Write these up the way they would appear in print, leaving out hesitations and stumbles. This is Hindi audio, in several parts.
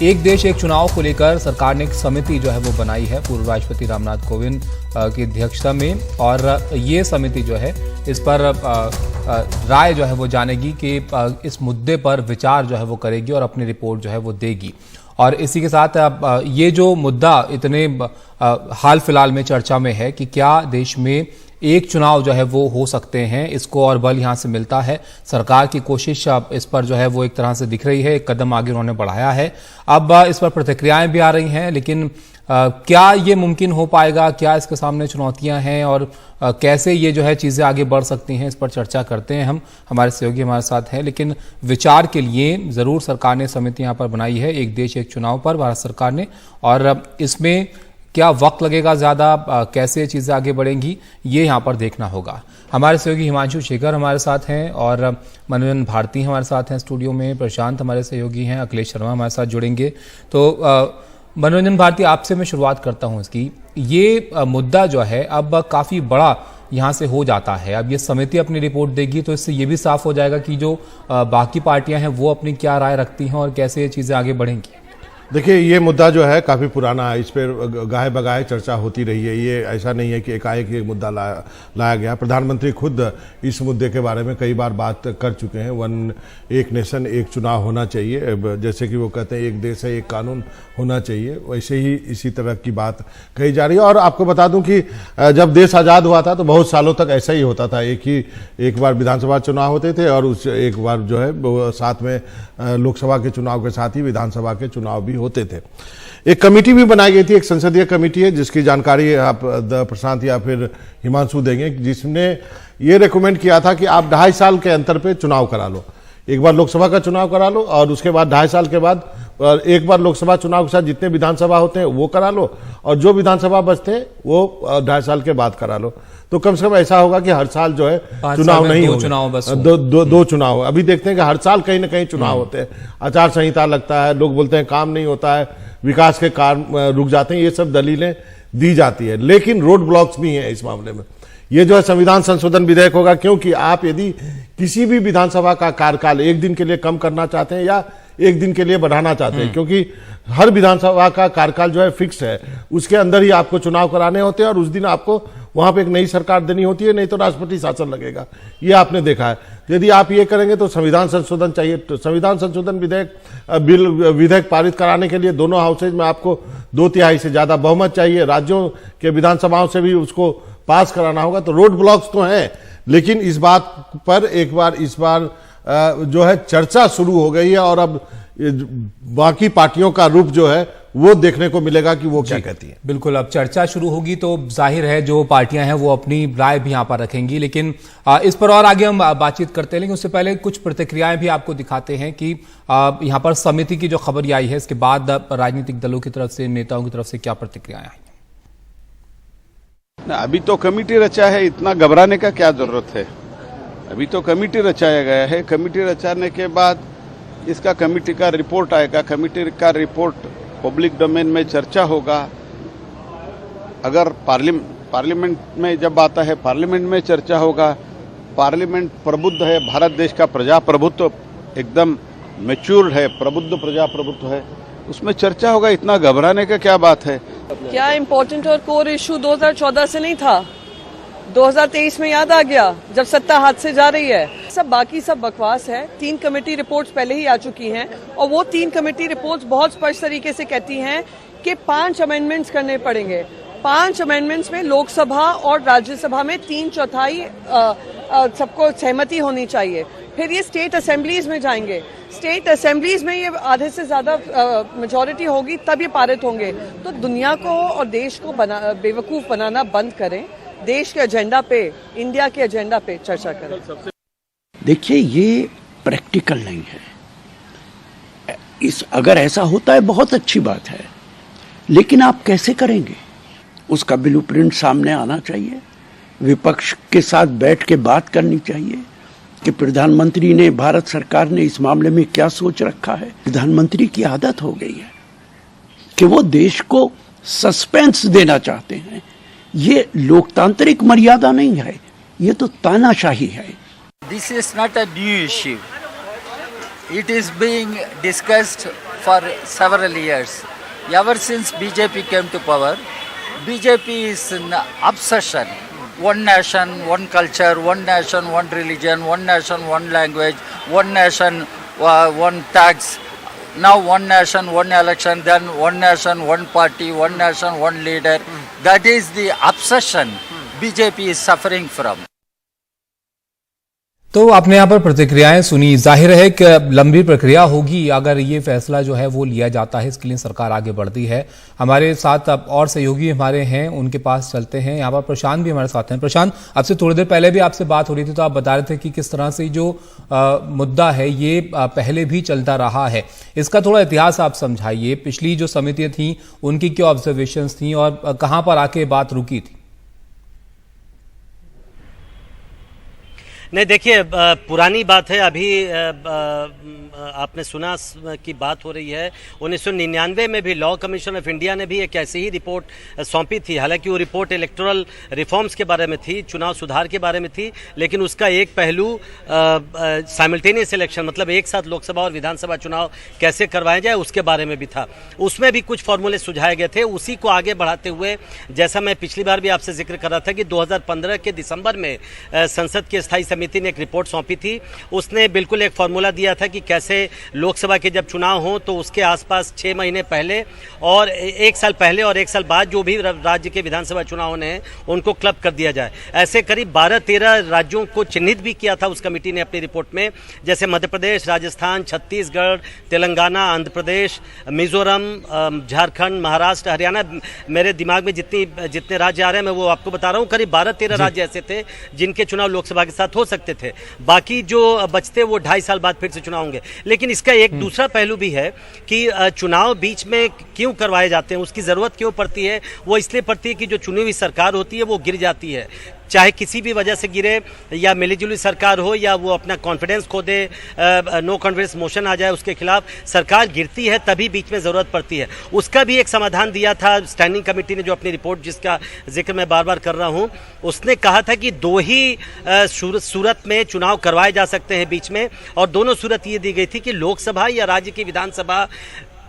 एक देश एक चुनाव को लेकर सरकार ने एक समिति जो है वो बनाई है पूर्व राष्ट्रपति रामनाथ कोविंद की अध्यक्षता में, और ये समिति जो है इस पर राय जो है वो जानेगी कि इस मुद्दे पर विचार जो है वो करेगी और अपनी रिपोर्ट जो है वो देगी। और इसी के साथ ये जो मुद्दा इतने हाल फिलहाल में चर्चा में है कि क्या देश में एक चुनाव जो है वो हो सकते हैं, इसको और बल यहां से मिलता है। सरकार की कोशिश इस पर जो है वो एक तरह से दिख रही है, एक कदम आगे उन्होंने बढ़ाया है। अब इस पर प्रतिक्रियाएं भी आ रही हैं, लेकिन क्या ये मुमकिन हो पाएगा, क्या इसके सामने चुनौतियां हैं और कैसे ये जो है चीजें आगे बढ़ सकती हैं, इस पर चर्चा करते हैं हम। हमारे सहयोगी हमारे साथ हैं, लेकिन विचार के लिए जरूर सरकार ने समिति यहाँ पर बनाई है एक देश एक चुनाव पर, भारत सरकार ने। और इसमें क्या वक्त लगेगा ज्यादा, कैसे चीजें आगे बढ़ेंगी, ये यहाँ पर देखना होगा। हमारे सहयोगी हिमांशु शेखर हमारे साथ हैं और मनोरंजन भारती हमारे साथ हैं स्टूडियो में, प्रशांत हमारे सहयोगी हैं, अखिलेश शर्मा हमारे साथ जुड़ेंगे। तो मनोरंजन भारती, आपसे मैं शुरुआत करता हूं इसकी। ये मुद्दा जो है अब काफी बड़ा यहां से हो जाता है। अब ये समिति अपनी रिपोर्ट देगी तो इससे ये भी साफ हो जाएगा कि जो बाकी पार्टियां हैं वो अपनी क्या राय रखती हैं और कैसे ये चीजें आगे बढ़ेंगी। देखिए, ये मुद्दा जो है काफ़ी पुराना है, इस पर गाहे बगाहे चर्चा होती रही है। ये ऐसा नहीं है कि एकाएक ये मुद्दा लाया गया। प्रधानमंत्री खुद इस मुद्दे के बारे में कई बार बात कर चुके हैं। एक नेशन एक चुनाव होना चाहिए, जैसे कि वो कहते हैं एक देश है एक कानून होना चाहिए, वैसे ही इसी तरह की बात कही जा रही है। और आपको बता दूं कि जब देश आज़ाद हुआ था तो बहुत सालों तक ऐसा ही होता था। एक बार विधानसभा चुनाव होते थे और उस एक बार जो है वो साथ में लोकसभा के चुनाव के साथ ही विधानसभा के चुनाव भी होते थे। एक कमेटी भी बनाई गई थी, एक संसदीय कमेटी है जिसकी जानकारी आप प्रशांत या फिर हिमांशु देंगे, जिसने ये रेकमेंड किया था कि आप 2.5 साल के अंतर पे चुनाव करा लो। एक बार लोकसभा का चुनाव करा लो और उसके बाद 2.5 साल के बाद एक बार लोकसभा चुनाव के साथ जितने विधानसभा होते हैं वो करा लो, और जो विधानसभा बचते हैं वो 2.5 साल के बाद करा लो। तो कम से कम ऐसा होगा कि हर साल जो है चुनाव नहीं होगा, दो चुनाव। अभी देखते हैं कि हर साल कहीं ना कहीं चुनाव होते हैं, आचार संहिता लगता है, लोग बोलते हैं काम नहीं होता है, विकास के कार्य रुक जाते हैं, ये सब दलीलें दी जाती है। लेकिन रोड ब्लॉक्स भी हैं इस मामले में। ये जो है संविधान संशोधन विधेयक होगा, क्योंकि आप यदि किसी भी विधानसभा का कार्यकाल एक दिन के लिए कम करना चाहते हैं या एक दिन के लिए बढ़ाना चाहते हैं, क्योंकि हर विधानसभा का कार्यकाल जो है फिक्स है, उसके अंदर ही आपको चुनाव कराने होते हैं और उस दिन आपको वहां पे एक नई सरकार देनी होती है, नहीं तो राष्ट्रपति शासन लगेगा। ये आपने देखा है। यदि आप ये करेंगे तो संविधान संशोधन चाहिए। तो संविधान संशोधन विधेयक पारित कराने के लिए दोनों हाउसेज में आपको 2/3 से ज्यादा बहुमत चाहिए। राज्यों के विधानसभाओं से भी उसको पास कराना होगा। तो रोड ब्लॉक्स तो हैं, लेकिन इस बात पर इस बार जो है चर्चा शुरू हो गई है और अब बाकी पार्टियों का रूप जो है वो देखने को मिलेगा कि वो क्या कहती है। बिल्कुल, अब चर्चा शुरू होगी तो जाहिर है जो पार्टियां हैं वो अपनी राय भी यहां पर रखेंगी, लेकिन इस पर और आगे हम बातचीत करते हैं। लेकिन उससे पहले कुछ प्रतिक्रियाएं भी आपको दिखाते हैं कि यहां पर समिति की जो खबर आई है इसके बाद राजनीतिक दलों की तरफ से, नेताओं की तरफ से क्या प्रतिक्रियाएं आई। अभी तो कमेटी रचा है, इतना घबराने का क्या जरूरत है। अभी तो कमेटी रचाया गया है। कमेटी रचाने के बाद इसका कमेटी का रिपोर्ट आएगा। कमेटी का रिपोर्ट पब्लिक डोमेन में चर्चा होगा। अगर पार्लियामेंट में जब आता है, पार्लियामेंट में चर्चा होगा। पार्लियामेंट प्रबुद्ध है, भारत देश का प्रजाप्रभुत्व एकदम मैच्योर्ड है, प्रबुद्ध प्रजाप्रभुत्व है, उसमें चर्चा होगा। इतना घबराने का क्या बात है। क्या इम्पोर्टेंट और कोर इशू 2014 से नहीं था, 2023 में याद आ गया जब सत्ता हाथ से जा रही है। बाकी सब बकवास है। 3 कमेटी रिपोर्ट्स पहले ही आ चुकी हैं और वो 3 कमेटी रिपोर्ट्स बहुत स्पष्ट तरीके से कहती हैं कि 5 अमेंडमेंट्स करने पड़ेंगे। 5 अमेंडमेंट्स में लोकसभा और राज्यसभा में 3/4 सबको सहमति होनी चाहिए। फिर ये स्टेट असेंबलीज में जाएंगे। स्टेट असेंबलीज में ये आधे से ज्यादा मेजॉरिटी होगी तब ये पारित होंगे। तो दुनिया को और देश को बेवकूफ बनाना बंद करें। देश के एजेंडा पे, इंडिया के एजेंडा पे चर्चा करें। देखिए, ये प्रैक्टिकल नहीं है। अगर ऐसा होता है बहुत अच्छी बात है, लेकिन आप कैसे करेंगे उसका ब्लूप्रिंट सामने आना चाहिए। विपक्ष के साथ बैठ के बात करनी चाहिए कि प्रधानमंत्री ने, भारत सरकार ने इस मामले में क्या सोच रखा है। प्रधानमंत्री की आदत हो गई है कि वो देश को सस्पेंस देना चाहते हैं। ये लोकतांत्रिक मर्यादा नहीं है, ये तो तानाशाही है। This is not a new issue. It is being discussed for several years. Ever since BJP came to power, BJP is an obsession. One nation, one culture, one nation, one religion, one nation, one language, one nation, one tax. Now one nation, one election, then one nation, one party, one nation, one leader. That is the obsession BJP is suffering from. तो आपने यहाँ पर प्रतिक्रियाएं सुनी। जाहिर है कि लंबी प्रक्रिया होगी अगर ये फैसला जो है वो लिया जाता है, इसके लिए सरकार आगे बढ़ती है। हमारे साथ अब और सहयोगी हमारे हैं, उनके पास चलते हैं। यहाँ पर प्रशांत भी हमारे साथ हैं। प्रशांत, आपसे थोड़ी देर पहले भी आपसे बात हो रही थी तो आप बता रहे थे कि किस तरह से जो मुद्दा है ये पहले भी चलता रहा है। इसका थोड़ा इतिहास आप समझाइए। पिछली जो समितियां थी उनकी क्या ऑब्जर्वेशंस थी और कहाँ पर आके बात रुकी थी? नहीं, देखिए, पुरानी बात है। अभी आपने सुना की बात हो रही है। 1999 में भी लॉ कमीशन ऑफ इंडिया ने भी एक ऐसी ही रिपोर्ट सौंपी थी। हालांकि वो रिपोर्ट इलेक्टोरल रिफॉर्म्स के बारे में थी, चुनाव सुधार के बारे में थी, लेकिन उसका एक पहलू साइमल्टेनियस इलेक्शन, मतलब एक साथ लोकसभा और विधानसभा चुनाव कैसे करवाए जाए उसके बारे में भी था। उसमें भी कुछ फॉर्मूले सुझाए गए थे। उसी को आगे बढ़ाते हुए, जैसा मैं पिछली बार भी आपसे जिक्र कर रहा था कि 2015 के दिसंबर में संसद की स्थायी समिति ने एक रिपोर्ट सौंपी थी। उसने बिल्कुल एक फॉर्मूला दिया था कि कैसे लोकसभा के जब चुनाव हो तो उसके आसपास 6 महीने पहले और 1 साल पहले और 1 साल बाद जो भी राज्य के विधानसभा चुनाव होने हैं उनको क्लब कर दिया जाए। ऐसे करीब 12-13 राज्यों को चिन्हित भी किया था उस कमेटी ने अपनी रिपोर्ट में, जैसे मध्य प्रदेश, राजस्थान, छत्तीसगढ़, तेलंगाना, आंध्र प्रदेश, मिजोरम, झारखंड, महाराष्ट्र, हरियाणा। मेरे दिमाग में जितने राज्य आ रहे हैं मैं वो आपको बता रहा हूँ। करीब 12-13 राज्य ऐसे थे जिनके चुनाव लोकसभा के साथ हो सकते थे। बाकी जो बचते वो 2.5 साल बाद फिर से चुनाव होंगे। लेकिन इसका एक दूसरा पहलू भी है कि चुनाव बीच में क्यों करवाए जाते हैं, उसकी जरूरत क्यों पड़ती है। वो इसलिए पड़ती है कि जो चुनी हुई सरकार होती है वो गिर जाती है, चाहे किसी भी वजह से गिरे, या मिलीजुली सरकार हो या वो अपना कॉन्फिडेंस खो दे, नो कॉन्फिडेंस मोशन आ जाए उसके खिलाफ, सरकार गिरती है तभी बीच में ज़रूरत पड़ती है। उसका भी एक समाधान दिया था स्टैंडिंग कमेटी ने, जो अपनी रिपोर्ट जिसका जिक्र मैं बार बार कर रहा हूँ। उसने कहा था कि 2 ही सूरत में चुनाव करवाए जा सकते हैं बीच में, और दोनों सूरत ये दी गई थी कि लोकसभा या राज्य की विधानसभा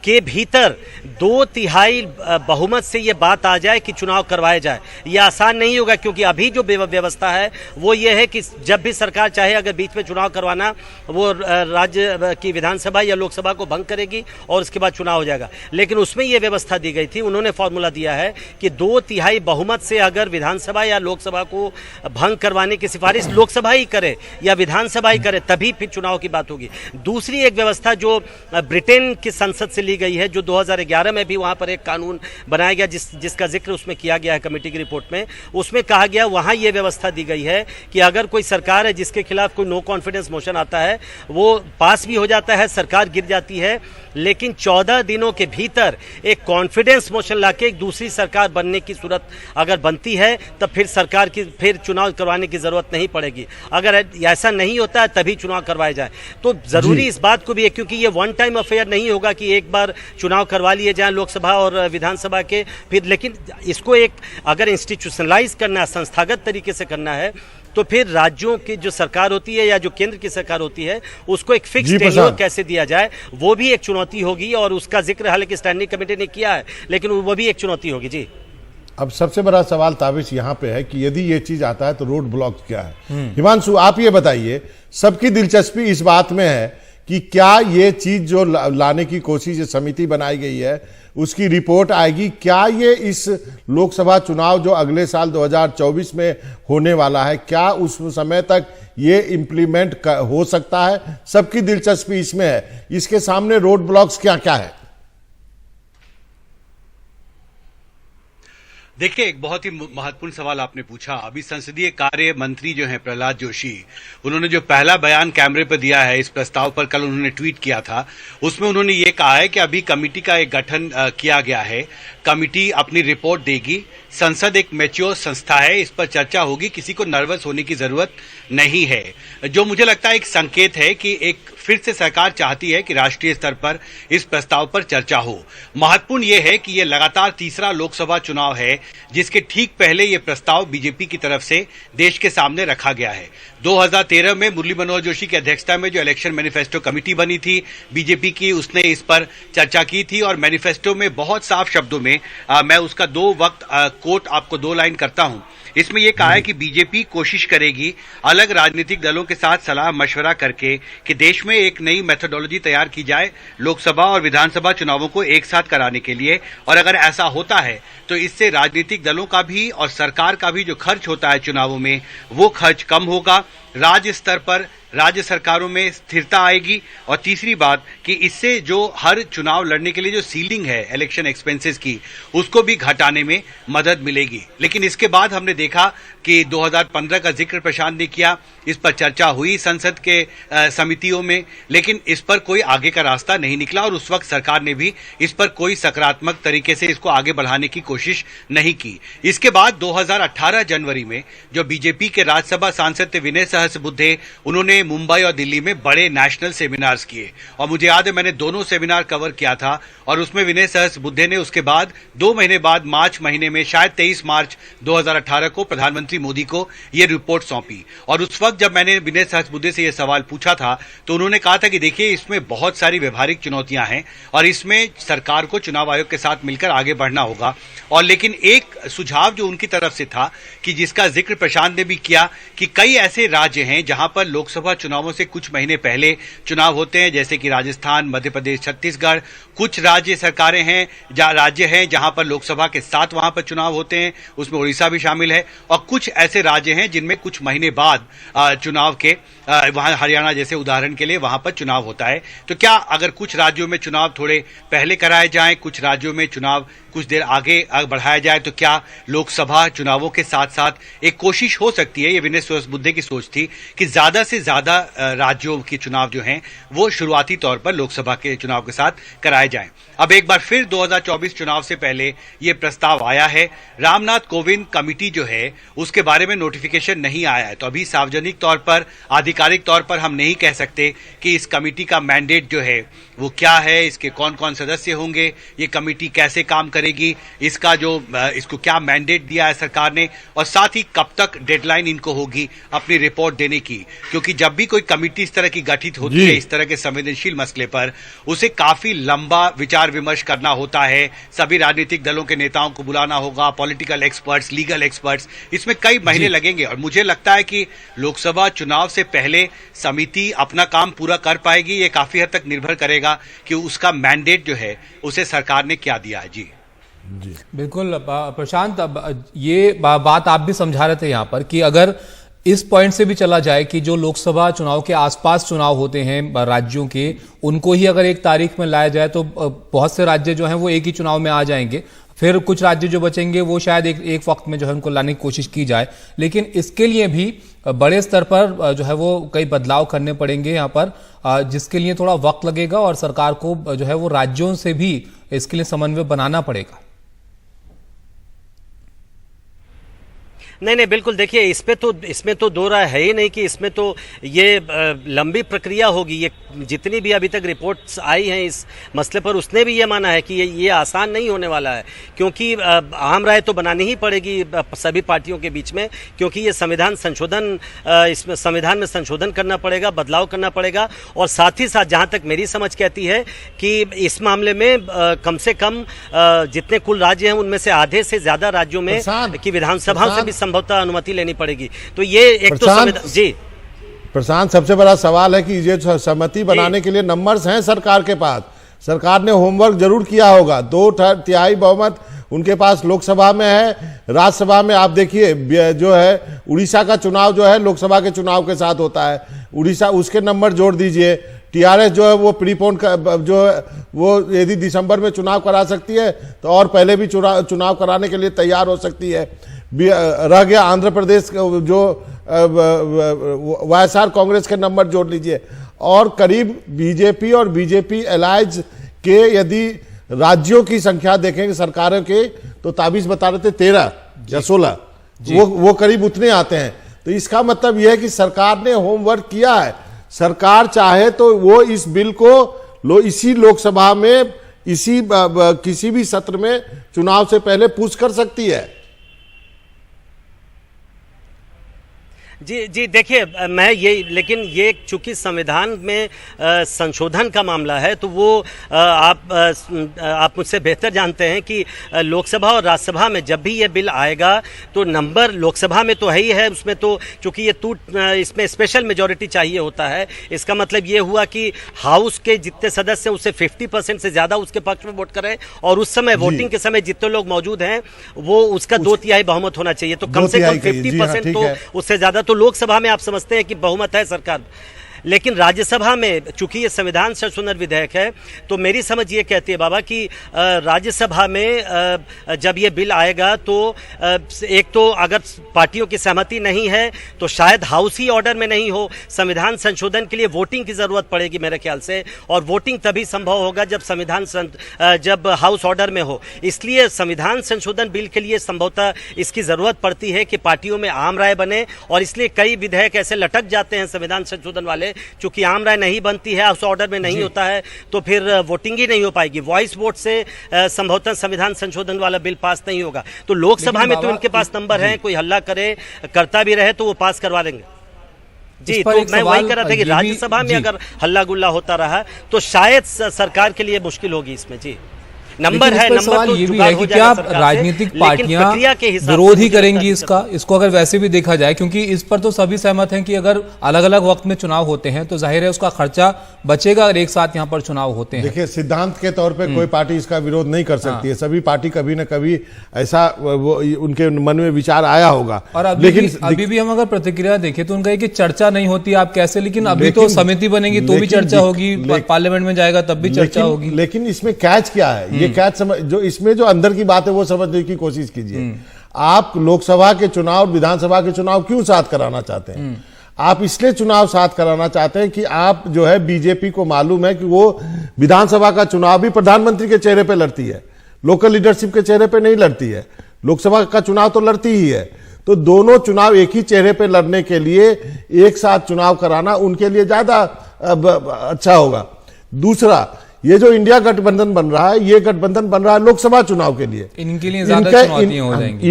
के भीतर 2/3 बहुमत से ये बात आ जाए कि चुनाव करवाए जाए। ये आसान नहीं होगा, क्योंकि अभी जो व्यवस्था है वो ये है कि जब भी सरकार चाहे अगर बीच में चुनाव करवाना, वो राज्य की विधानसभा या लोकसभा को भंग करेगी और उसके बाद चुनाव हो जाएगा। लेकिन उसमें ये व्यवस्था दी गई थी, उन्होंने फॉर्मूला दिया है कि 2/3 बहुमत से अगर विधानसभा या लोकसभा को भंग करवाने की सिफारिश लोकसभा ही करे या विधानसभा ही करे तभी फिर चुनाव की बात होगी। दूसरी एक व्यवस्था जो ब्रिटेन की संसद से गई है, जो 2011 में भी वहां पर एक कानून बनाया गया जिसका जिक्र उसमें किया गया है कमेटी की रिपोर्ट में। उसमें कहा गया, वहां यह व्यवस्था दी गई है कि अगर कोई सरकार है जिसके खिलाफ कोई नो कॉन्फिडेंस मोशन आता है, वो पास भी हो जाता है, सरकार गिर जाती है, लेकिन 14 दिनों के भीतर एक कॉन्फिडेंस मोशन लाके एक दूसरी सरकार बनने की सूरत अगर बनती है तब फिर सरकार की फिर चुनाव करवाने की जरूरत नहीं पड़ेगी। अगर ऐसा नहीं होता है तभी चुनाव करवाए जाए। तो जरूरी इस बात को भी है, क्योंकि ये वन टाइम अफेयर नहीं होगा कि एक बार चुनाव करवा लिए जाएं लोकसभा और विधानसभा के फिर, लेकिन इसको एक अगर इंस्टीट्यूशनलाइज करना है, संस्थागत तरीके से करना है, तो फिर राज्यों की जो सरकार होती है या जो केंद्र की सरकार होती है उसको एक फिक्स टेन्योर कैसे दिया जाए, वो भी एक चुनौती होगी। और उसका जिक्र हालांकि स्टैंडिंग कमेटी ने किया है, लेकिन वो भी एक चुनौती होगी। जी, अब सबसे बड़ा सवाल ताबिश यहाँ पे है कि यदि ये चीज आता है तो रोड ब्लॉक क्या है। हिमांशु, आप ये बताइए, सबकी दिलचस्पी इस बात में है कि क्या ये चीज जो लाने की कोशिश ये समिति बनाई गई है उसकी रिपोर्ट आएगी, क्या ये इस लोकसभा चुनाव जो अगले साल 2024 में होने वाला है, क्या उस समय तक ये इम्प्लीमेंट हो सकता है? सबकी दिलचस्पी इसमें है। इसके सामने रोड ब्लॉक्स क्या क्या है? देखिए, एक बहुत ही महत्वपूर्ण सवाल आपने पूछा। अभी संसदीय कार्य मंत्री जो हैं प्रहलाद जोशी, उन्होंने जो पहला बयान कैमरे पर दिया है इस प्रस्ताव पर, कल उन्होंने ट्वीट किया था, उसमें उन्होंने ये कहा है कि अभी कमेटी का एक गठन किया गया है, कमेटी अपनी रिपोर्ट देगी, संसद एक मैच्योर संस्था है, इस पर चर्चा होगी, किसी को नर्वस होने की जरूरत नहीं है। जो मुझे लगता है एक संकेत है कि एक फिर से सरकार चाहती है कि राष्ट्रीय स्तर पर इस प्रस्ताव पर चर्चा हो। महत्वपूर्ण यह है कि यह लगातार तीसरा लोकसभा चुनाव है जिसके ठीक पहले यह प्रस्ताव बीजेपी की तरफ से देश के सामने रखा गया है। 2013 में मुरली मनोहर जोशी की अध्यक्षता में जो इलेक्शन मैनिफेस्टो कमेटी बनी थी बीजेपी की, उसने इस पर चर्चा की थी और मैनिफेस्टो में बहुत साफ शब्दों में मैं उसका कोट आपको 2 लाइन करता हूं। इसमें यह कहा है कि बीजेपी कोशिश करेगी अलग राजनीतिक दलों के साथ सलाह मशवरा करके कि देश में एक नई मेथोडोलॉजी तैयार की जाए लोकसभा और विधानसभा चुनावों को एक साथ कराने के लिए, और अगर ऐसा होता है तो इससे राजनीतिक दलों का भी और सरकार का भी जो खर्च होता है चुनावों में वो खर्च कम होगा, राज्य स्तर पर राज्य सरकारों में स्थिरता आएगी, और तीसरी बात कि इससे जो हर चुनाव लड़ने के लिए जो सीलिंग है इलेक्शन एक्सपेंसेस की उसको भी घटाने में मदद मिलेगी। लेकिन इसके बाद हमने देखा कि 2015 का जिक्र प्रशांत ने किया, इस पर चर्चा हुई संसद के समितियों में, लेकिन इस पर कोई आगे का रास्ता नहीं निकला और उस वक्त सरकार ने भी इस पर कोई सकारात्मक तरीके से इसको आगे बढ़ाने की कोशिश नहीं की। इसके बाद 2018 जनवरी में जो बीजेपी के राज्यसभा सांसद थे विनय सहस्रबुद्धे, उन्होंने मुंबई और दिल्ली में बड़े नेशनल सेमिनार्स किए और मुझे याद है मैंने दोनों सेमिनार कवर किया था और उसमें विनय सहस्रबुद्धे ने उसके बाद 2 महीने बाद मार्च महीने में शायद 23 मार्च 2018 को प्रधानमंत्री मोदी को यह रिपोर्ट सौंपी। और उस वक्त जब मैंने विनय सहस्रबुद्धे से यह सवाल पूछा था तो उन्होंने कहा था कि देखिए इसमें बहुत सारी व्यवहारिक चुनौतियां हैं और इसमें सरकार को चुनाव आयोग के साथ मिलकर आगे बढ़ना होगा। और लेकिन एक सुझाव जो उनकी तरफ से था कि जिसका जिक्र प्रशांत ने भी किया कि कई ऐसे राज्य हैं जहां पर लोकसभा चुनावों से कुछ महीने पहले चुनाव होते हैं, जैसे कि राजस्थान, मध्य प्रदेश, छत्तीसगढ़। कुछ राज्य सरकारें हैं राज्य हैं जहां पर लोकसभा के साथ वहां पर चुनाव होते हैं, उसमें उड़ीसा भी शामिल है, और कुछ ऐसे राज्य हैं जिनमें कुछ महीने बाद चुनाव के वहां हरियाणा जैसे उदाहरण के लिए वहां पर चुनाव होता है। तो क्या अगर कुछ राज्यों में चुनाव थोड़े पहले कराए जाएं, कुछ राज्यों में चुनाव कुछ देर आगे बढ़ाया जाए, तो क्या लोकसभा चुनावों के साथ साथ एक कोशिश हो सकती है, ये विनय सहस्रबुद्धे की सोच थी कि ज्यादा से ज्यादा राज्यों के चुनाव जो हैं वो शुरुआती तौर पर लोकसभा के चुनाव के साथ कराए जाएं। अब एक बार फिर 2024 चुनाव से पहले ये प्रस्ताव आया है। रामनाथ कोविंद कमेटी जो है उसके बारे में नोटिफिकेशन नहीं आया है, तो अभी सार्वजनिक तौर पर आधिकारिक तौर पर हम नहीं कह सकते कि इस कमेटी का मैंडेट जो है वो क्या है, इसके कौन कौन सदस्य होंगे, ये कमेटी कैसे काम करेगी, इसको क्या मैंडेट दिया है सरकार ने, और साथ ही कब तक डेडलाइन इनको होगी अपनी रिपोर्ट देने की। क्योंकि जब भी कोई कमेटी इस तरह की गठित होती है इस तरह के संवेदनशील मसले पर, उसे काफी लंबा विचार विमर्श करना होता है, सभी राजनीतिक दलों के नेताओं को बुलाना होगा, पॉलिटिकल एक्सपर्ट्स, लीगल एक्सपर्ट्स, इसमें कई महीने लगेंगे। और मुझे लगता है कि लोकसभा चुनाव से पहले समिति अपना काम पूरा कर पाएगी, ये काफी हद तक निर्भर करेगा कि उसका मैंडेट जो है उसे सरकार ने क्या दिया है। जी बिल्कुल प्रशांत, अब ये बात आप भी समझा रहे थे यहाँ पर कि अगर इस पॉइंट से भी चला जाए कि जो लोकसभा चुनाव के आसपास चुनाव होते हैं राज्यों के, उनको ही अगर एक तारीख में लाया जाए तो बहुत से राज्य जो हैं वो एक ही चुनाव में आ जाएंगे, फिर कुछ राज्य जो बचेंगे वो शायद एक वक्त में जो है उनको लाने की कोशिश की जाए। लेकिन इसके लिए भी बड़े स्तर पर जो है वो कई बदलाव करने पड़ेंगे यहाँ पर, जिसके लिए थोड़ा वक्त लगेगा और सरकार को जो है वो राज्यों से भी इसके लिए समन्वय बनाना पड़ेगा। नहीं बिल्कुल, देखिए इसमें तो दो राय है ही नहीं कि इसमें तो ये लंबी प्रक्रिया होगी। ये जितनी भी अभी तक रिपोर्ट्स आई हैं इस मसले पर, उसने भी ये माना है कि ये आसान नहीं होने वाला है, क्योंकि आम राय तो बनानी ही पड़ेगी सभी पार्टियों के बीच में, क्योंकि ये इसमें संविधान में संशोधन करना पड़ेगा, बदलाव करना पड़ेगा। और साथ ही साथ जहां तक मेरी समझ कहती है कि इस मामले में कम से कम जितने कुल राज्य हैं उनमें से आधे से ज्यादा राज्यों में की विधानसभाओं से भी संभवतः अनुमति लेनी पड़ेगी। तो ये एक तो जी प्रशांत, सबसे बड़ा सवाल है कि ये सहमति बनाने के लिए नंबर्स हैं सरकार के पास, सरकार ने होमवर्क जरूर किया होगा, 2/3 बहुमत उनके पास लोकसभा में है, राज्यसभा में आप देखिए जो है उड़ीसा का चुनाव जो है लोकसभा के चुनाव के साथ होता है, उड़ीसा उसके नंबर जोड़ दीजिए। टीआरएस जो है वो प्रीपोन जो है वो यदि दिसंबर में चुनाव करा सकती है तो और पहले भी चुनाव कराने के लिए तैयार हो सकती है। रह गया आंध्र प्रदेश जो वाईएसआर कांग्रेस के नंबर जोड़ लीजिए, और करीब बीजेपी और बीजेपी अलायंस के यदि राज्यों की संख्या देखेंगे सरकारों के, तो ताबीज बता रहे थे 13 या 16, वो करीब उतने आते हैं। तो इसका मतलब यह है कि सरकार ने होमवर्क किया है, सरकार चाहे तो वो इस बिल को इसी लोकसभा में किसी भी सत्र में चुनाव से पहले पुश कर सकती है। जी देखिए, लेकिन ये चूंकि संविधान में संशोधन का मामला है, तो वो आप मुझसे बेहतर जानते हैं कि लोकसभा और राज्यसभा में जब भी ये बिल आएगा तो नंबर लोकसभा में तो है ही है, उसमें तो चूंकि इसमें स्पेशल मेजॉरिटी चाहिए होता है। इसका मतलब ये हुआ कि हाउस के जितने सदस्य हैं उससे 50% से ज़्यादा उसके पक्ष में वोट करें, और उस समय वोटिंग के समय जितने लोग मौजूद हैं वो उसका 2/3 बहुमत होना चाहिए। तो कम से कम 50% तो उससे ज़्यादा। तो लोकसभा में आप समझते हैं कि बहुमत है सरकार, लेकिन राज्यसभा में चूंकि ये संविधान संशोधन विधेयक है, तो मेरी समझ ये कहती है बाबा कि राज्यसभा में जब ये बिल आएगा तो एक तो अगर पार्टियों की सहमति नहीं है तो शायद हाउस ही ऑर्डर में नहीं हो। संविधान संशोधन के लिए वोटिंग की जरूरत पड़ेगी मेरे ख्याल से, और वोटिंग तभी संभव होगा जब हाउस ऑर्डर में हो। इसलिए संविधान संशोधन बिल के लिए संभवतः इसकी जरूरत पड़ती है कि पार्टियों में आम राय बने, और इसलिए कई विधेयक ऐसे लटक जाते हैं संविधान संशोधन वाले, चूंकि आम राय नहीं बनती है, हाउस ऑर्डर में नहीं होता है, तो फिर वोटिंग ही नहीं हो पाएगी। वॉइस वोट से संभवतः संविधान संशोधन वाला बिल पास नहीं होगा। तो लोकसभा में तो इनके पास नंबर है, कोई हल्ला करता भी रहे तो वो पास करवा देंगे। जी, तो मैं वही कह रहा था कि राज्यसभा में अगर हल्ला गुल्ला होता रहा तो शायद सरकार के लिए मुश्किल होगी इसमें। जी, नंबर है, नंबर तो ये भी है कि क्या राजनीतिक पार्टियां विरोध ही करेंगी इसको अगर वैसे भी देखा जाए, क्योंकि इस पर तो सभी सहमत हैं कि अगर अलग अलग वक्त में चुनाव होते हैं तो जाहिर है उसका खर्चा बचेगा अगर एक साथ यहाँ पर चुनाव होते हैं। देखिए, सिद्धांत के तौर पे कोई पार्टी इसका विरोध नहीं कर सकती है। सभी पार्टी कभी न कभी ऐसा उनके मन में विचार आया होगा। और अभी भी हम अगर प्रतिक्रिया देखें तो उनका कि चर्चा नहीं होती आप कैसे, लेकिन अभी तो समिति बनेगी तो भी चर्चा होगी, पार्लियामेंट में जाएगा तब भी चर्चा होगी। लेकिन इसमें कैच क्या है, ये कैच इसमें जो अंदर की बात है वो समझने की कोशिश कीजिए। आप लोकसभा के चुनाव और विधानसभा के चुनाव क्यों साथ कराना चाहते हैं? आप इसलिए चुनाव साथ कराना चाहते हैं कि आप जो है बीजेपी को मालूम है कि वो विधानसभा का चुनाव भी प्रधानमंत्री के चेहरे पे लड़ती है, लोकल लीडरशिप के चेहरे पे नहीं लड़ती है। लोकसभा का चुनाव तो लड़ती ही है, तो दोनों चुनाव एक ही चेहरे पे लड़ने के लिए एक साथ चुनाव कराना उनके लिए ज्यादा अच्छा होगा। दूसरा, ये जो इंडिया गठबंधन बन रहा है, ये गठबंधन बन रहा है लोकसभा चुनाव के लिए। इनके लिए ज्यादा चुनौतियां हो जाएंगी।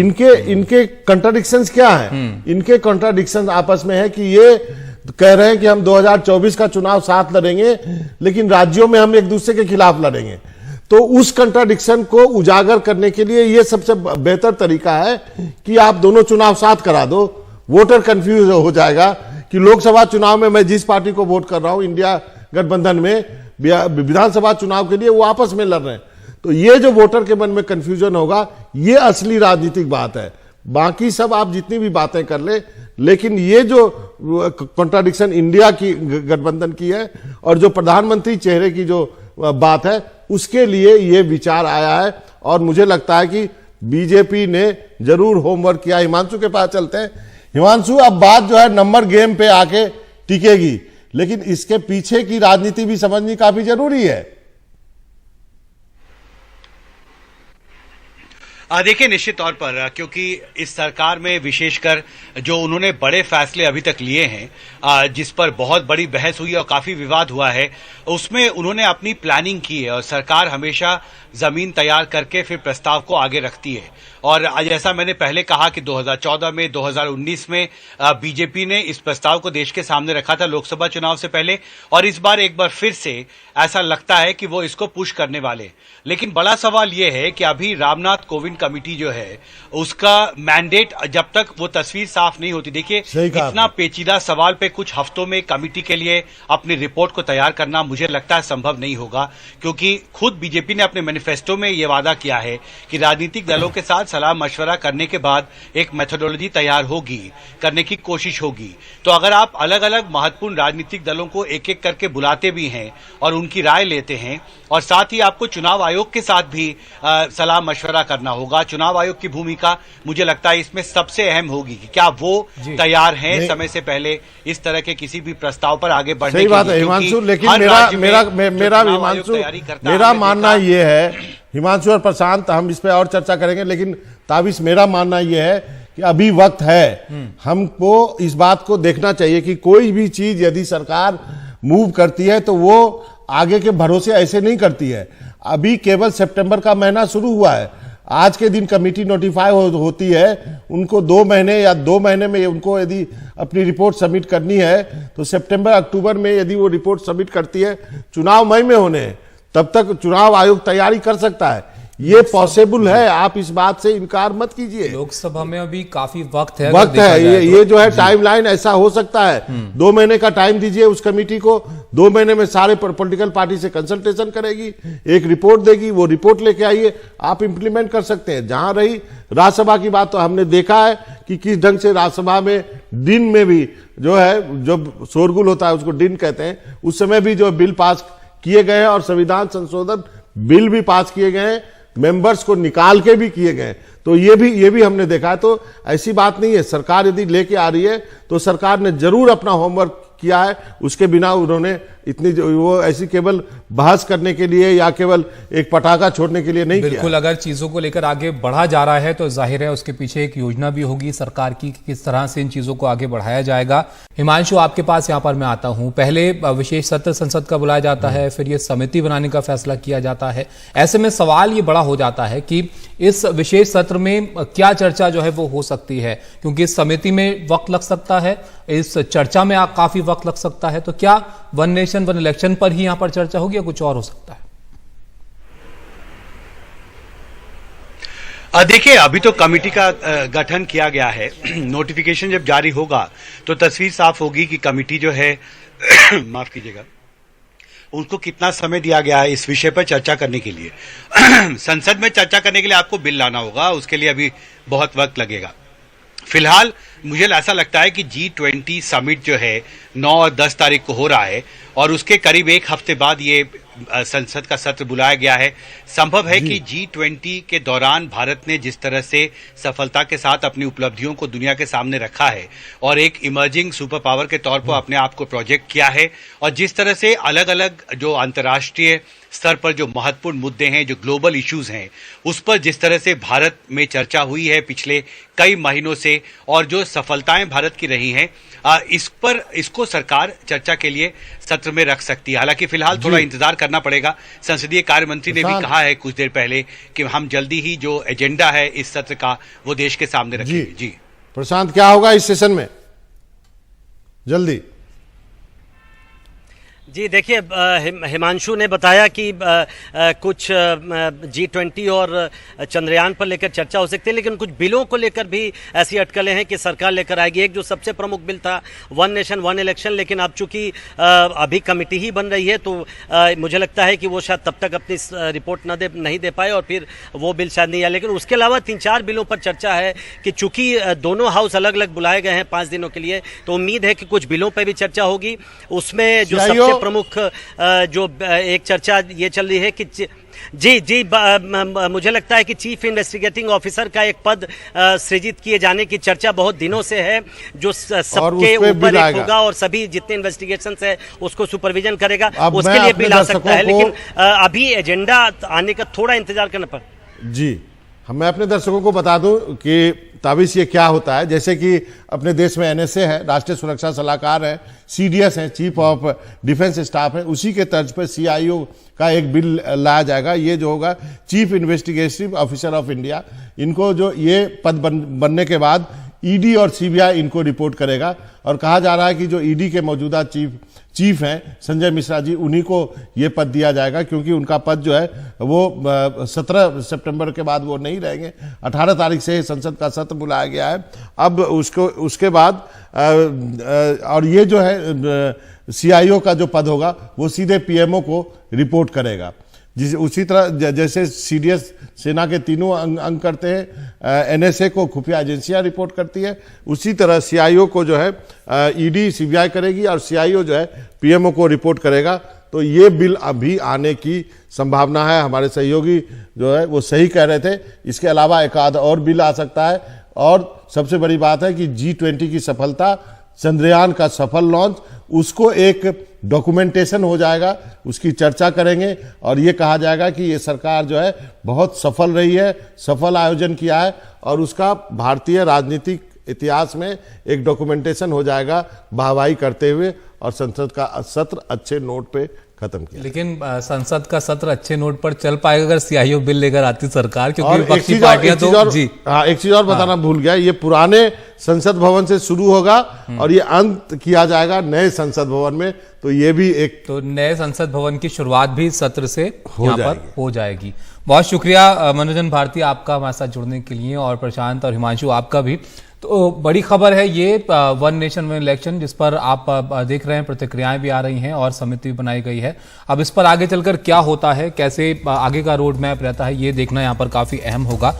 इनके कंट्राडिक्शंस क्या हैं? इनके कंट्राडिक्शंस आपस में है कि ये कह रहे हैं कि हम 2024 का चुनाव साथ लड़ेंगे, लेकिन राज्यों में हम एक दूसरे के खिलाफ लड़ेंगे। तो उस कंट्राडिक्शन को उजागर करने के लिए ये सबसे बेहतर तरीका है कि आप दोनों चुनाव साथ करा दो। वोटर कंफ्यूज हो जाएगा कि लोकसभा चुनाव में मैं जिस पार्टी को वोट कर रहा हूं इंडिया गठबंधन में, विधानसभा चुनाव के लिए वो आपस में लड़ रहे हैं। तो ये जो वोटर के मन में कंफ्यूजन होगा, ये असली राजनीतिक बात है। बाकी सब आप जितनी भी बातें कर ले, लेकिन ये जो कॉन्ट्राडिक्शन इंडिया की गठबंधन की है और जो प्रधानमंत्री चेहरे की जो बात है, उसके लिए ये विचार आया है। और मुझे लगता है कि बीजेपी ने जरूर होमवर्क किया। हिमांशु के पास चलते हैं। हिमांशु, अब बात जो है नंबर गेम पे आके टिकेगी, लेकिन इसके पीछे की राजनीति भी समझनी काफी जरूरी है। देखिए, निश्चित तौर पर क्योंकि इस सरकार में विशेषकर जो उन्होंने बड़े फैसले अभी तक लिए हैं, जिस पर बहुत बड़ी बहस हुई और काफी विवाद हुआ है, उसमें उन्होंने अपनी प्लानिंग की है। और सरकार हमेशा जमीन तैयार करके फिर प्रस्ताव को आगे रखती है। और जैसा मैंने पहले कहा कि 2014 में, 2019 में बीजेपी ने इस प्रस्ताव को देश के सामने रखा था लोकसभा चुनाव से पहले, और इस बार एक बार फिर से ऐसा लगता है कि वो इसको पुश करने वाले। लेकिन बड़ा सवाल ये है कि अभी रामनाथ कोविंद कमेटी जो है उसका मैंडेट, जब तक वो तस्वीर साफ नहीं होती, देखिए इतना पेचीदा सवाल पे कुछ हफ्तों में कमेटी के लिए अपनी रिपोर्ट को तैयार करना मुझे लगता है संभव नहीं होगा। क्योंकि खुद बीजेपी ने अपने मैनिफेस्टो में ये वादा किया है कि राजनीतिक दलों के साथ सलाह मशवरा करने के बाद एक मेथोडोलॉजी तैयार होगी, करने की कोशिश होगी। तो अगर आप अलग अलग महत्वपूर्ण राजनीतिक दलों को एक एक करके बुलाते भी हैं और उनकी राय लेते हैं, और साथ ही आपको चुनाव आयोग के साथ भी सलाह मशवरा करना होगा। चुनाव आयोग की भूमिका मुझे लगता है इसमें सबसे अहम होगी कि क्या वो तैयार हैं समय से पहले इस तरह के किसी भी प्रस्ताव पर आगे बढ़ने सही बात है हिमांशु, लेकिन मेरा मानना ये है, हिमांशु और प्रशांत हम इस पे और चर्चा करेंगे, लेकिन ताबिश मेरा मानना ये है कि अभी वक्त है। हमको इस बात को देखना चाहिए कि कोई भी चीज यदि सरकार मूव करती है तो वो आगे के भरोसे ऐसे नहीं करती है। अभी केवल सितंबर का महीना शुरू हुआ है, आज के दिन कमेटी नोटिफाई होती है, उनको 2 महीने या 2 महीने में उनको यदि अपनी रिपोर्ट सबमिट करनी है तो सितंबर अक्टूबर में यदि वो रिपोर्ट सबमिट करती है, चुनाव मई में होने हैं, तब तक चुनाव आयोग तैयारी कर सकता है। ये पॉसिबल है, आप इस बात से इनकार मत कीजिए। लोकसभा में अभी काफी वक्त है, ये जो है टाइमलाइन ऐसा हो सकता है। 2 महीने का टाइम दीजिए उस कमेटी को, 2 महीने में सारे पॉलिटिकल पार्टी से कंसल्टेशन करेगी, एक रिपोर्ट देगी, वो रिपोर्ट लेके आइए, आप इंप्लीमेंट कर सकते हैं। जहां रही राज्यसभा की बात, तो हमने देखा है कि किस ढंग से राज्यसभा में दिन में भी जो है, जो शोरगुल होता है उसको दिन कहते हैं, उस समय भी जो बिल पास किए गए हैं और संविधान संशोधन बिल भी पास किए गए हैं, मेंबर्स को निकाल के भी किए गए। तो ये भी हमने देखा है। तो ऐसी बात नहीं है, सरकार यदि लेके आ रही है तो सरकार ने जरूर अपना होमवर्क किया है, उसके बिना उन्होंने इतनी वो ऐसी केवल बहस करने के लिए या केवल एक पटाखा छोड़ने के लिए नहीं किया। बिल्कुल, अगर चीजों को लेकर आगे बढ़ा जा रहा है तो जाहिर है उसके पीछे एक योजना भी होगी सरकार की कि किस तरह से इन चीजों को आगे बढ़ाया जाएगा। हिमांशु, आपके पास यहाँ पर मैं आता हूं। पहले विशेष सत्र संसद का बुलाया जाता है, फिर ये समिति बनाने का फैसला किया जाता है। ऐसे में सवाल ये बड़ा हो जाता है कि इस विशेष सत्र में क्या चर्चा जो है वो हो सकती है, क्योंकि इस समिति में वक्त लग सकता है, इस चर्चा में काफी वक्त लग सकता है। तो क्या वन नेशन वन इलेक्शन पर ही यहां पर चर्चा होगी या कुछ और हो सकता है? देखिए, अभी तो कमेटी का गठन किया गया है। नोटिफिकेशन जब जारी होगा तो तस्वीर साफ होगी कि कमेटी जो है माफ कीजिएगा, उनको कितना समय दिया गया है इस विषय पर चर्चा करने के लिए। संसद में चर्चा करने के लिए आपको बिल लाना होगा, उसके लिए अभी बहुत वक्त लगेगा। फिलहाल मुझे ऐसा लगता है कि G20 समिट जो है 9 और 10 तारीख को हो रहा है और उसके करीब 1 हफ्ते बाद ये संसद का सत्र बुलाया गया है। संभव है कि G20 के दौरान भारत ने जिस तरह से सफलता के साथ अपनी उपलब्धियों को दुनिया के सामने रखा है और एक इमर्जिंग सुपर पावर के तौर पर अपने आप को प्रोजेक्ट किया है, और जिस तरह से अलग अलग जो अंतर्राष्ट्रीय स्तर पर जो महत्वपूर्ण मुद्दे हैं, जो ग्लोबल इश्यूज हैं, उस पर जिस तरह से भारत में चर्चा हुई है पिछले कई महीनों से और जो सफलताएं भारत की रही हैं, इसको सरकार चर्चा के लिए सत्र में रख सकती है। हालांकि फिलहाल थोड़ा इंतजार करना पड़ेगा। संसदीय कार्य मंत्री ने भी कहा है कुछ देर पहले कि हम जल्दी ही जो एजेंडा है इस सत्र का वो देश के सामने रखेंगे। जी प्रशांत, क्या होगा इस सेशन में जल्दी? जी देखिए, हिमांशु ने बताया कि कुछ G20 और चंद्रयान पर लेकर चर्चा हो सकती है, लेकिन कुछ बिलों को लेकर भी ऐसी अटकलें हैं कि सरकार लेकर आएगी। एक जो सबसे प्रमुख बिल था वन नेशन वन इलेक्शन, लेकिन अब चूंकि अभी कमेटी ही बन रही है तो मुझे लगता है कि वो शायद तब तक अपनी रिपोर्ट नहीं दे पाए और फिर वो बिल शायद नहीं आए। लेकिन उसके अलावा 3-4 बिलों पर चर्चा है कि चूंकि दोनों हाउस अलग अलग बुलाए गए हैं 5 दिनों के लिए, तो उम्मीद है कि कुछ बिलों पर भी चर्चा होगी। उसमें जो सबसे प्रमुख जो एक चर्चा ये चल रही है कि जी मुझे लगता है कि चीफ इन्वेस्टिगेटिंग ऑफिसर का एक पद सृजित किए जाने की चर्चा बहुत दिनों से है, जो सबके ऊपर एक होगा और सभी जितने इन्वेस्टिगेशन है उसको सुपरविजन करेगा। उसके लिए बिल आ सकता है, लेकिन अभी एजेंडा आने का थोड़ा इंतजार करना पड़ेगा। जी, मैं अपने दर्शकों को बता दूं कि ताबिश ये क्या होता है। जैसे कि अपने देश में NSA है, राष्ट्रीय सुरक्षा सलाहकार है, CDS है, चीफ ऑफ डिफेंस स्टाफ है, उसी के तर्ज पर CIO का एक बिल लाया जाएगा। ये जो होगा chief investigative officer of India, इनको जो ये पद बनने के बाद ED और CBI इनको रिपोर्ट करेगा। और कहा जा रहा है कि जो ED के मौजूदा चीफ हैं संजय मिश्रा जी, उन्हीं को ये पद दिया जाएगा, क्योंकि उनका पद जो है वो 17 सितंबर के बाद वो नहीं रहेंगे। 18 तारीख से संसद का सत्र बुलाया गया है। अब उसके बाद और ये जो है CIO का जो पद होगा वो सीधे PMO को रिपोर्ट करेगा। उसी तरह जैसे CDS सेना के तीनों अंग करते हैं, NSA को खुफिया एजेंसियां रिपोर्ट करती है, उसी तरह CIO को जो है ED CBI करेगी और CIO जो है PMO को रिपोर्ट करेगा। तो ये बिल अभी आने की संभावना है। हमारे सहयोगी जो है वो सही कह रहे थे। इसके अलावा एक आध और बिल आ सकता है। और सबसे बड़ी बात है कि G20 की सफलता, चंद्रयान का सफल लॉन्च, उसको एक डॉक्यूमेंटेशन हो जाएगा, उसकी चर्चा करेंगे और ये कहा जाएगा कि ये सरकार जो है बहुत सफल रही है, सफल आयोजन किया है और उसका भारतीय राजनीतिक इतिहास में एक डॉक्यूमेंटेशन हो जाएगा, वाहवाही करते हुए, और संसद का सत्र अच्छे नोट पे खत्म किया। लेकिन संसद का सत्र अच्छे नोट पर चल पाएगा अगर सीआईओ बिल लेकर आती सरकार, क्योंकि और विपक्षी पार्टियां तो जी एक चीज और बताना भूल गया, ये पुराने संसद भवन से शुरू होगा और ये अंत किया जाएगा नए संसद भवन में, तो ये भी एक तो नए संसद भवन की शुरुआत भी सत्र से यहाँ पर जाएगी। हो जाएगी। बहुत शुक्रिया मनोरंजन भारती आपका हमारे साथ जुड़ने के लिए, और प्रशांत और हिमांशु आपका भी। तो बड़ी खबर है ये वन नेशन वन इलेक्शन, जिस पर आप देख रहे हैं प्रतिक्रियाएं भी आ रही हैं और समिति भी बनाई गई है। अब इस पर आगे चलकर क्या होता है, कैसे आगे का रोड मैप रहता है, ये देखना यहाँ पर काफी अहम होगा।